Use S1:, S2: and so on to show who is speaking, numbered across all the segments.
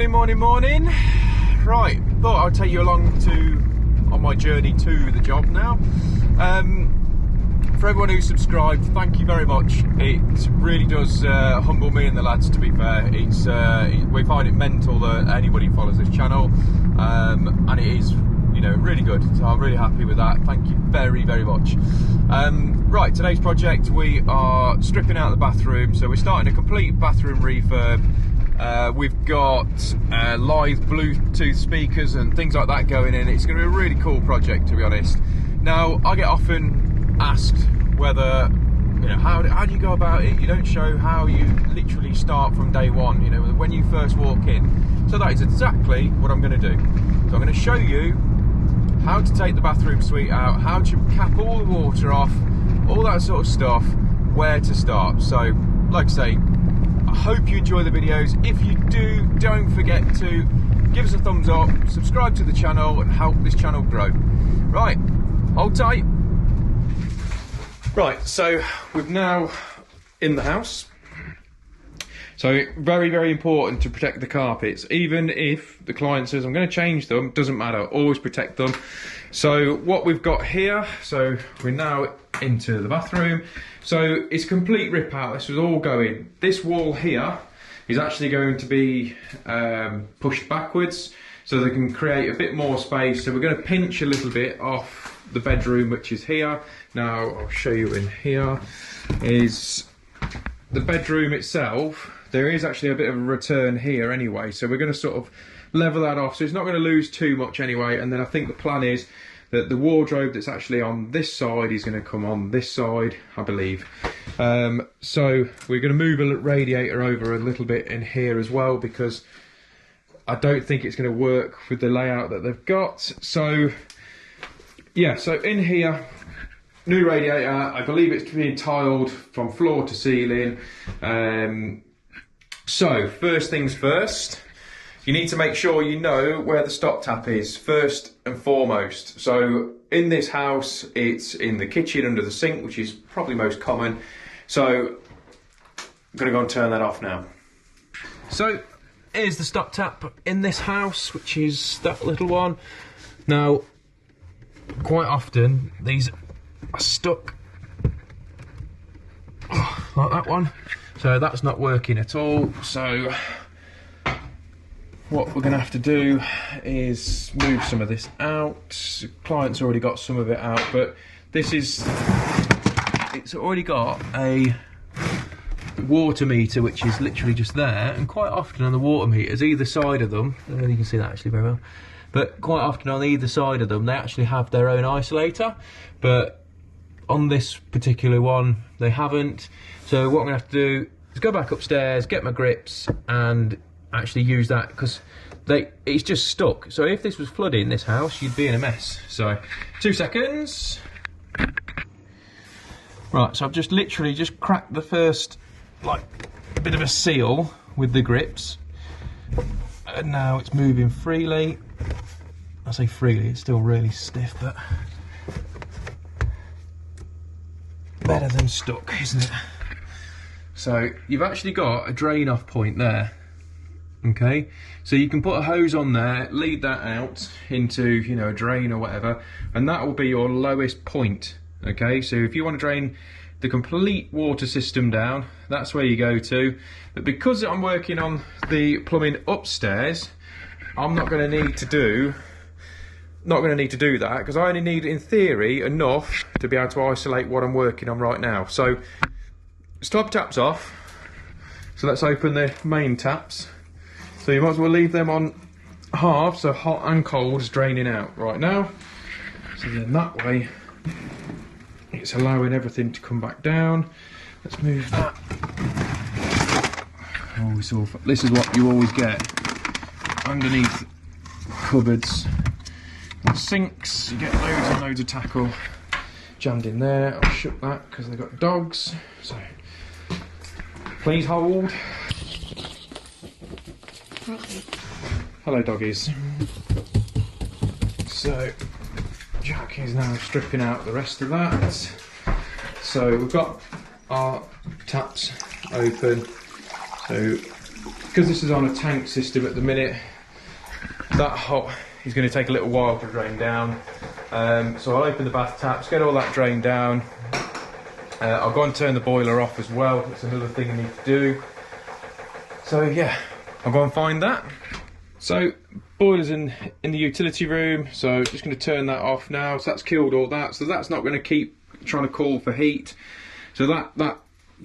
S1: Morning. Right, thought I'd take you along on my journey to the job now. For everyone who's subscribed, thank you very much. It really does humble me and the lads, to be fair. We find it mental that anybody follows this channel, and it is, really good. So I'm really happy with that. Thank you very, very much. Right, today's project, we are stripping out the bathroom. So we're starting a complete bathroom refurb. We've got live Bluetooth speakers and things like that going in. It's going to be a really cool project, to be honest. Now, I get often asked whether, how do you go about it? You don't show how you literally start from day one, when you first walk in. So that is exactly what I'm going to do. So I'm going to show you how to take the bathroom suite out, how to cap all the water off, all that sort of stuff, where to start. So, like I say, I hope you enjoy the videos. If you do, don't forget to give us a thumbs up, subscribe to the channel and help this channel grow. Right, hold tight. Right, so we're now in the house. So very, very important to protect the carpets. Even if the client says, I'm going to change them, doesn't matter, always protect them. So what we've got here, so we're now into the bathroom. So it's complete rip out, this was all going. This wall here is actually going to be pushed backwards so they can create a bit more space. So we're going to pinch a little bit off the bedroom, which is here. Now I'll show you in here is the bedroom itself. There is actually a bit of a return here anyway, so we're going to sort of level that off so it's not going to lose too much anyway. And then I think the plan is that the wardrobe that's actually on this side is going to come on this side, I believe. So we're going to move a radiator over a little bit in here as well, because I don't think it's going to work with the layout that they've got. So yeah, so in here, new radiator, I believe it's being tiled from floor to ceiling. So first things first, you need to make sure you know where the stop tap is first and foremost. So in this house, it's in the kitchen under the sink, which is probably most common. So I'm going to go and turn that off now. So here's the stop tap in this house, which is that little one. Now, quite often these are stuck like that one. So that's not working at all. So what we're going to have to do is move some of this out. The client's already got some of it out, but it's already got a water meter which is literally just there, and quite often on the water meters, either side of them, I don't know if you can see that actually very well, but quite often on either side of them they actually have their own isolator, but on this particular one they haven't. So what I'm going to have to do is go back upstairs, get my grips and actually use that, because it's just stuck. So if this was flooding this house, you'd be in a mess. So 2 seconds. Right, so I've just literally just cracked the first bit of a seal with the grips, and now it's moving freely. I say freely, it's still really stiff, but better than stuck, isn't it? So you've actually got a drain off point there. Okay, so you can put a hose on there, lead that out into, a drain or whatever, and that will be your lowest point. Okay, so if you want to drain the complete water system down, that's where you go to. But because I'm working on the plumbing upstairs, I'm not going to need to do that, because I only need, in theory, enough to be able to isolate what I'm working on right now. So stop taps off. So let's open the main taps. So you might as well leave them on half, so hot and cold is draining out right now. So then that way, it's allowing everything to come back down. Let's move that. Oh, this is what you always get underneath cupboards and sinks. You get loads and loads of tackle jammed in there. I'll shut that because they've got dogs. So please hold. Hello doggies. So Jack is now stripping out the rest of that. So we've got our taps open. So because this is on a tank system at the minute, that hot is going to take a little while to drain down. So I'll open the bath taps, get all that drained down. I'll go and turn the boiler off as well. That's another thing I need to do. So yeah, I'll go and find that. So boiler's in the utility room, so just going to turn that off now. So that's killed all that, so that's not going to keep trying to call for heat. So that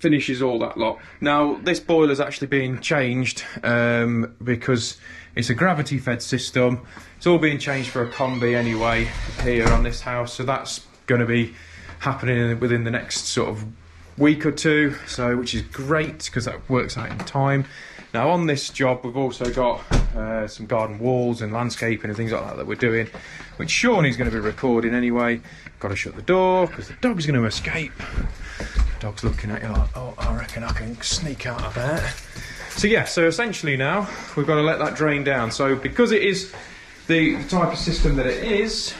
S1: finishes all that lot. Now this boiler's actually being changed because it's a gravity fed system. It's all being changed for a combi anyway here on this house, so that's going to be happening within the next sort of week or two, so which is great because that works out in time. Now on this job we've also got some garden walls and landscaping and things like that we're doing, which Shawnee's going to be recording anyway. Got to shut the door because the dog's going to escape. The dog's looking at you like, oh, I reckon I can sneak out of there. So yeah, so essentially now we've got to let that drain down. So because it is the type of system that it is,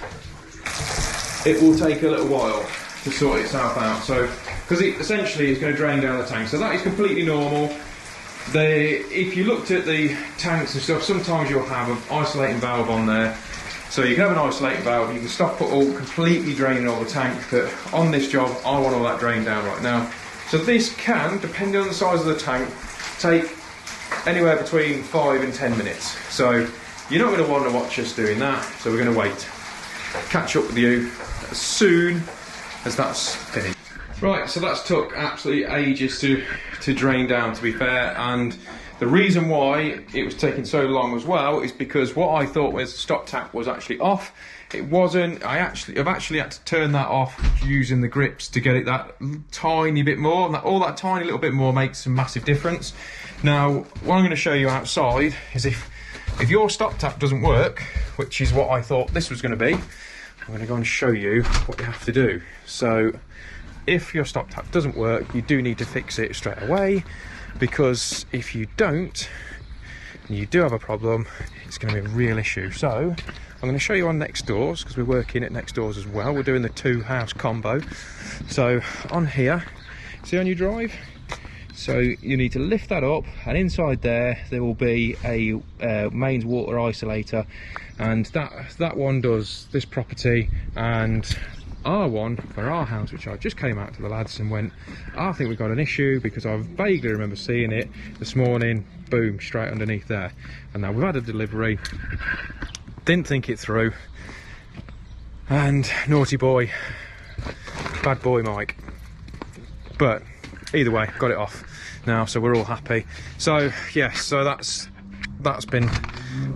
S1: it will take a little while to sort itself out. So because it essentially is going to drain down the tank, so that is completely normal. If you looked at the tanks and stuff, sometimes you'll have an isolating valve on there. So you can have an isolating valve, you can stop it all completely draining all the tank, but on this job I want all that drained down right now. So this can, depending on the size of the tank, take anywhere between 5 and 10 minutes. So you're not going to want to watch us doing that, so we're going to wait. Catch up with you as soon as that's finished. Right, so that's took absolutely ages to drain down, to be fair, and the reason why it was taking so long as well is because what I thought was the stop tap was actually off. It wasn't. I've actually had to turn that off using the grips to get it that tiny bit more, and all that tiny little bit more makes a massive difference. Now, what I'm going to show you outside is if your stop tap doesn't work, which is what I thought this was going to be, I'm going to go and show you what you have to do. So if your stop tap doesn't work, you do need to fix it straight away, because if you don't, and you do have a problem, it's going to be a real issue. So I'm going to show you on next doors, because we're working at next doors as well. We're doing the 2-house combo. So on here, see on your drive? So you need to lift that up, and inside there will be a mains water isolator, and that one does this property, and our one for our house, which I just came out to the lads and went, I think we've got an issue, because I vaguely remember seeing it this morning, boom, straight underneath there. And now we've had a delivery, didn't think it through, and naughty boy, bad boy Mike. But either way, got it off now, so we're all happy. So yes, so that's been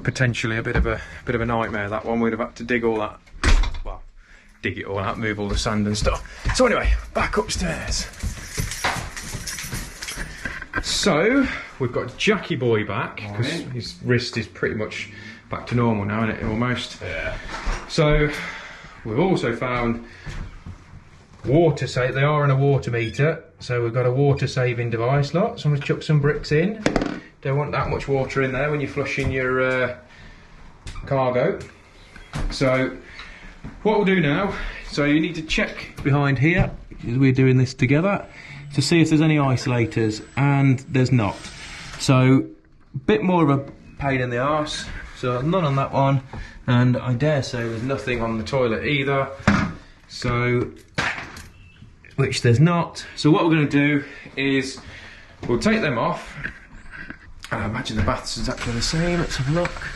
S1: potentially a bit of a nightmare, that one. We'd have had to dig all that, well, dig it all out, move all the sand and stuff. So anyway, back upstairs. So we've got Jackie boy back, because his wrist is pretty much back to normal now, isn't it, almost? Yeah. So we've also found water save. They are in a water meter, so we've got a water saving device. Look, so I'm going to chuck some bricks in. Don't want that much water in there when you're flushing your cargo. So what we'll do now, so you need to check behind here, as we're doing this together, to see if there's any isolators, and there's not. So a bit more of a pain in the arse. So none on that one, and I dare say there's nothing on the toilet either. So, which there's not. So what we're going to do is we'll take them off. I imagine the bath's exactly the same. Let's have a look.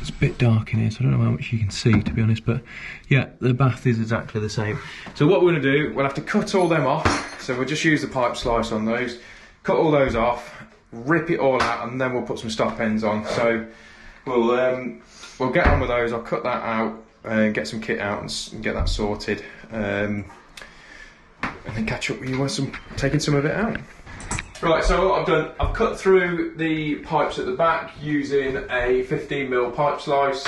S1: It's a bit dark in here, so I don't know how much you can see, to be honest, but yeah, the bath is exactly the same. So what we're going to do, we'll have to cut all them off. So we'll just use the pipe slice on those, cut all those off, rip it all out, and then we'll put some stop ends on. So we'll get on with those. I'll cut that out and get some kit out and get that sorted, and then catch up with you once I'm taking some of it out. Right, so what I've done, I've cut through the pipes at the back using a 15mm pipe slice.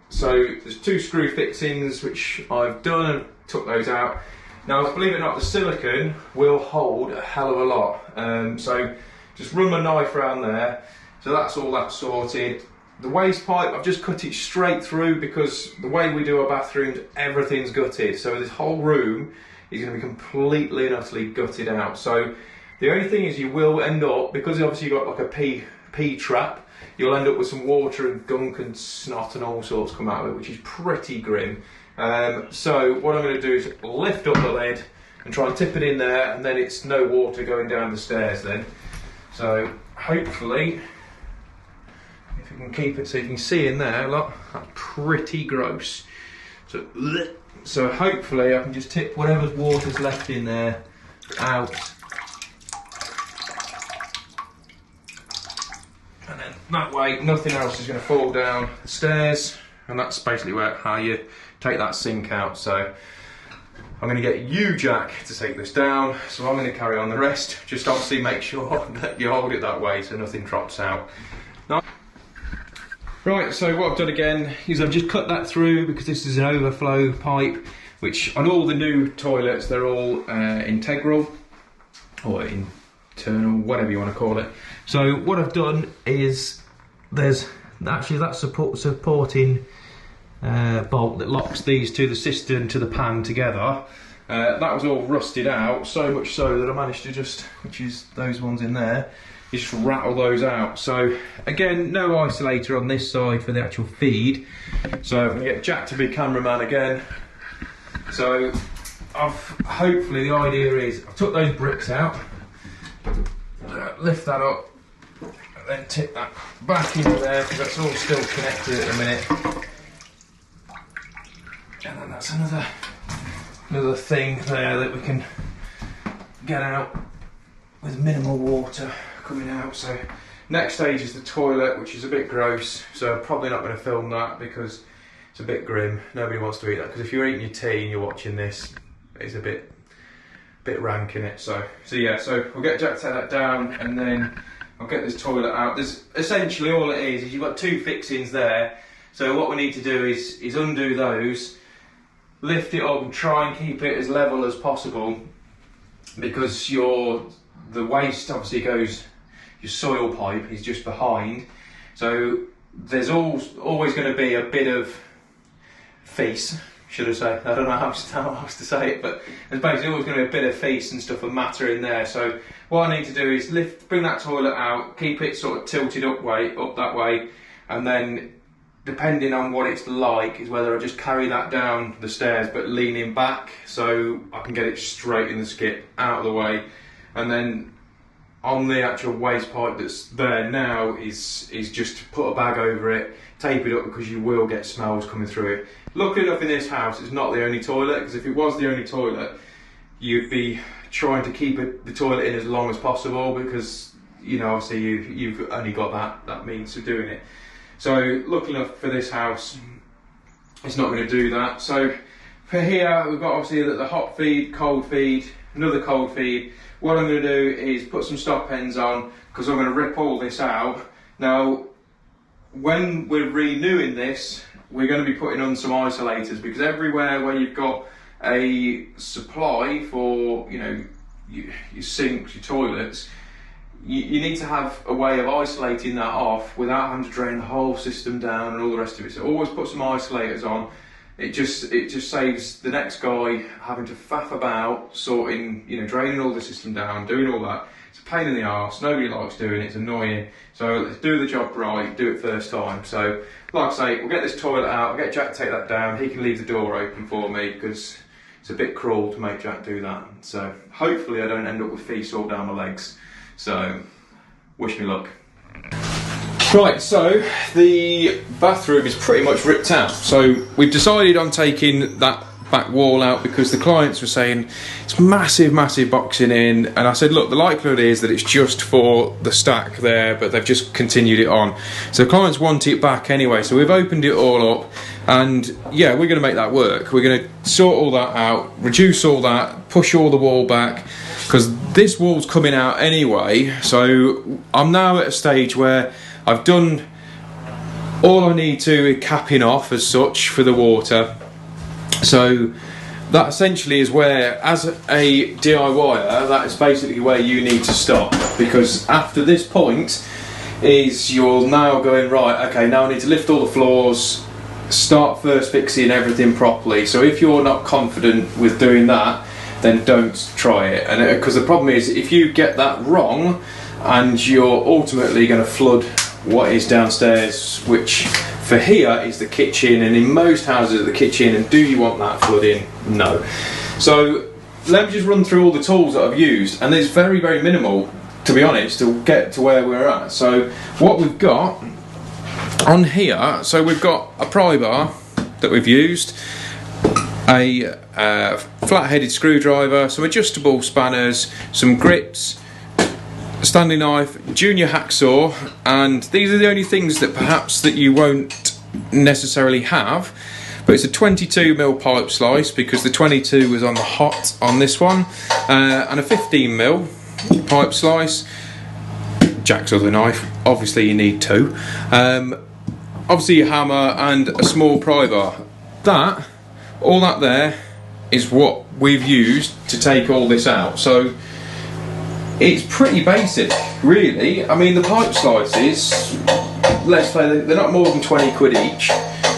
S1: So there's 2 screw fixings which I've done and took those out. Now, believe it or not, the silicone will hold a hell of a lot. So just run my knife around there. So that's all that sorted. The waste pipe, I've just cut it straight through, because the way we do our bathrooms, everything's gutted. So this whole room is going to be completely and utterly gutted out. So The only thing is you will end up, because obviously you've got like a pea trap, you'll end up with some water and gunk and snot and all sorts come out of it, which is pretty grim. So what I'm going to do is lift up the lid and try and tip it in there, and then it's no water going down the stairs then. So hopefully, if you can keep it so you can see in there, look, that's pretty gross. So hopefully I can just tip whatever water's left in there out. And then that way nothing else is going to fall down the stairs, and that's basically how you take that sink out. So I'm going to get you, Jack, to take this down, so I'm going to carry on the rest. Just obviously make sure that you hold it that way so nothing drops out. Right, so what I've done again is I've just cut that through, because this is an overflow pipe, which on all the new toilets they're all integral, or internal, whatever you want to call it. So what I've done is there's actually that supporting bolt that locks these to the cistern to the pan together. That was all rusted out, so much so that I managed to just, which is those ones in there, you just rattle those out. So again, no isolator on this side for the actual feed. So I'm going to get Jack to be cameraman again. So hopefully the idea is I've took those bricks out, lift that up, and then tip that back into there, because that's all still connected at the minute. And then that's another thing there that we can get out with minimal water coming out. So next stage is the toilet, which is a bit gross, so I'm probably not going to film that because it's a bit grim. Nobody wants to eat that, because if you're eating your tea and you're watching this, it's a bit rank in it. So yeah, so we'll get Jack to take that down, and then I'll get this toilet out. There's essentially all it is you've got two fixings there. So what we need to do is undo those, lift it up and try and keep it as level as possible, because the waste obviously goes, your soil pipe is just behind, so there's always going to be a bit of fece, should I say, I don't know how else to say it, but there's basically always going to be a bit of fece and stuff and matter in there. So what I need to do is bring that toilet out, keep it sort of tilted up that way, and then depending on what it's like is whether I just carry that down the stairs but leaning back so I can get it straight in the skip out of the way, and then on the actual waste pipe that's there now is just to put a bag over it, tape it up, because you will get smells coming through it. Luckily enough in this house it's not the only toilet, because if it was the only toilet you'd be trying to keep the toilet in as long as possible, because you know obviously you've only got that means of doing it. So lucky enough for this house, it's not going to do that. So for here, we've got obviously the hot feed, cold feed, another cold feed. What I'm going to do is put some stop ends on, because I'm going to rip all this out. Now, when we're renewing this, we're going to be putting on some isolators, because everywhere where you've got a supply for, you know, your sinks, your toilets, you need to have a way of isolating that off without having to drain the whole system down and all the rest of it. So always put some isolators on. It just saves the next guy having to faff about sorting, you know, draining all the system down, doing all that. It's a pain in the arse. Nobody likes doing it. It's annoying. So let's do the job right. Do it first time. So like I say, we'll get this toilet out. I'll get Jack to take that down. He can leave the door open for me, because it's a bit cruel to make Jack do that. So hopefully I don't end up with feces all down my legs. So, wish me luck. Right, so the bathroom is pretty much ripped out. So we've decided on taking that back wall out, because the clients were saying it's massive boxing in, and I said look, the likelihood is that it's just for the stack there, but they've just continued it on. So the clients want it back anyway, so we've opened it all up, and yeah, we're going to make that work. We're going to sort all that out, reduce all that, push all the wall back, because this wall's coming out anyway. So I'm now at a stage where I've done all I need to capping off as such for the water. So that essentially is where, as a DIYer, that is basically where you need to stop, because after this point is you're now going, right, okay, now I need to lift all the floors, start first fixing everything properly. So if you're not confident with doing that, then don't try it. And because the problem is, if you get that wrong, and you're ultimately going to flood what is downstairs, which for here is the kitchen, and in most houses is the kitchen, and do you want that flooding? No. So let me just run through all the tools that I've used, and it's very, very minimal, to be honest, to get to where we're at. So what we've got on here, so we've got a pry bar that we've used, a flat-headed screwdriver, some adjustable spanners, some grips, a Stanley knife, junior hacksaw, and these are the only things that perhaps that you won't necessarily have. But it's a 22mm pipe slice, because the 22 was on the hot on this one, and a 15mm pipe slice, Jack's other knife, obviously you need two, obviously a hammer and a small pry bar. All that there is what we've used to take all this out. So it's pretty basic, really. I mean, the pipe slices, let's say they're not more than 20 quid each.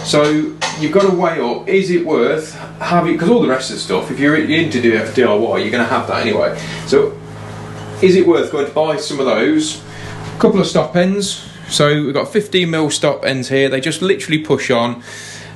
S1: So you've got to weigh up, is it worth having, because all the rest of the stuff, if you're into DIY, you're going to have that anyway. So is it worth going to buy some of those? A couple of stop ends. So we've got 15mm stop ends here. They just literally push on,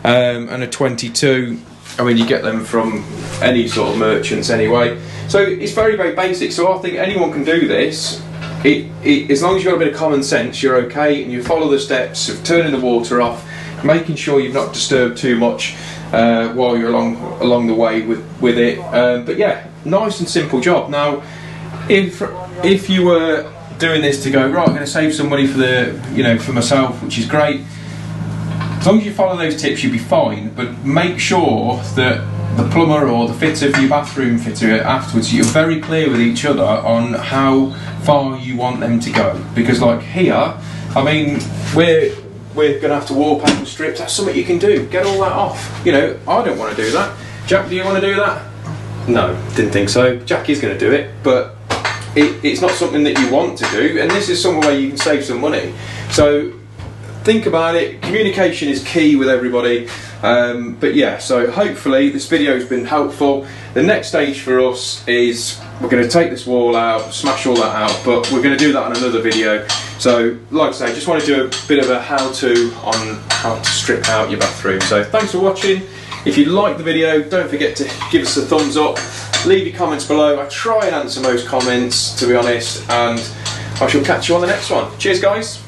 S1: and a 22. I mean, you get them from any sort of merchants anyway. So it's very, very basic. So I think anyone can do this. As long as you've got a bit of common sense, you're okay, and you follow the steps of turning the water off, making sure you've not disturbed too much while you're along the way with it. But yeah, nice and simple job. Now, if you were doing this to go, right, I'm going to save some money for for myself, which is great. As long as you follow those tips, you'll be fine. But make sure that the plumber or the fitter for your bathroom fitter afterwards, you're very clear with each other on how far you want them to go. Because like here, I mean, we're going to have to wallpaper strips. That's something you can do. Get all that off. You know, I don't want to do that. Jack, do you want to do that? No, didn't think so. Jack is going to do it, but it's not something that you want to do. And this is somewhere where you can save some money. So think about it. Communication is key with everybody. But yeah, so hopefully this video has been helpful. The next stage for us is we're going to take this wall out, smash all that out, but we're going to do that on another video. So like I say, just want to do a bit of a how-to on how to strip out your bathroom. So thanks for watching. If you like the video, don't forget to give us a thumbs up, leave your comments below. I try and answer most comments, to be honest, and I shall catch you on the next one. Cheers guys.